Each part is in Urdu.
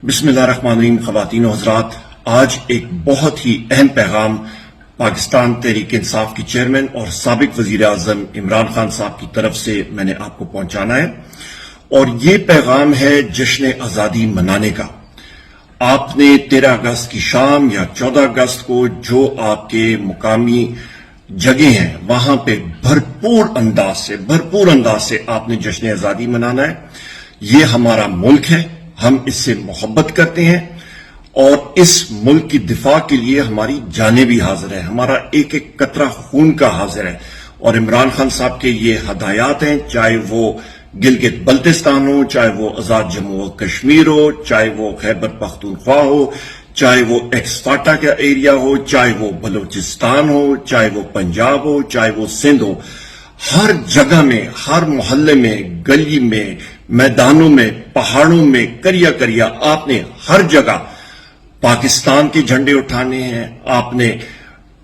بسم اللہ الرحمن الرحیم. خواتین و حضرات، آج ایک بہت ہی اہم پیغام پاکستان تحریک انصاف کی چیئرمین اور سابق وزیر اعظم عمران خان صاحب کی طرف سے میں نے آپ کو پہنچانا ہے، اور یہ پیغام ہے جشن آزادی منانے کا. آپ نے 13 اگست کی شام یا 14 اگست کو جو آپ کے مقامی جگہ ہیں وہاں پہ بھرپور انداز سے آپ نے جشن آزادی منانا ہے. یہ ہمارا ملک ہے، ہم اس سے محبت کرتے ہیں اور اس ملک کی دفاع کے لیے ہماری جانیں بھی حاضر ہیں، ہمارا ایک ایک قطرہ خون کا حاضر ہے. اور عمران خان صاحب کے یہ ہدایات ہیں، چاہے وہ گلگت بلتستان ہو، چاہے وہ آزاد جموں و کشمیر ہو، چاہے وہ خیبر پختونخوا ہو، چاہے وہ ایکس فاٹا کا ایریا ہو، چاہے وہ بلوچستان ہو، چاہے وہ پنجاب ہو، چاہے وہ سندھ ہو، ہر جگہ میں، ہر محلے میں، گلی میں، میدانوں میں، پہاڑوں میں، کریا آپ نے ہر جگہ پاکستان کے جھنڈے اٹھانے ہیں، آپ نے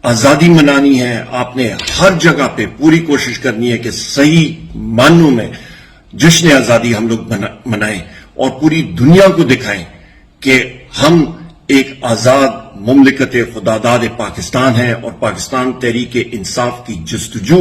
آزادی منانی ہے، آپ نے ہر جگہ پہ پوری کوشش کرنی ہے کہ صحیح معنوں میں جشن آزادی ہم لوگ منائیں اور پوری دنیا کو دکھائیں کہ ہم ایک آزاد مملکت خداداد پاکستان ہیں، اور پاکستان تحریک انصاف کی جستجو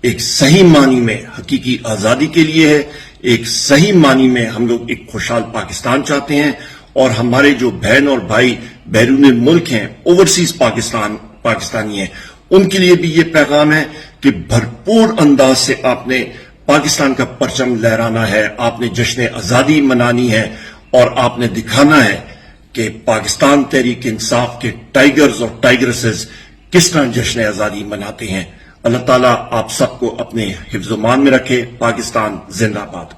ایک صحیح معنی میں حقیقی آزادی کے لیے ہے. ایک صحیح معنی میں ہم لوگ ایک خوشحال پاکستان چاہتے ہیں، اور ہمارے جو بہن اور بھائی بیرون ملک ہیں، اوورسیز پاکستانی ہیں، ان کے لیے بھی یہ پیغام ہے کہ بھرپور انداز سے آپ نے پاکستان کا پرچم لہرانا ہے، آپ نے جشن آزادی منانی ہے، اور آپ نے دکھانا ہے کہ پاکستان تحریک انصاف کے ٹائیگرز اور ٹائیگرسز کس طرح جشن آزادی مناتے ہیں. اللہ تعالیٰ آپ سب کو اپنے حفظ و امان میں رکھے. پاکستان زندہ باد.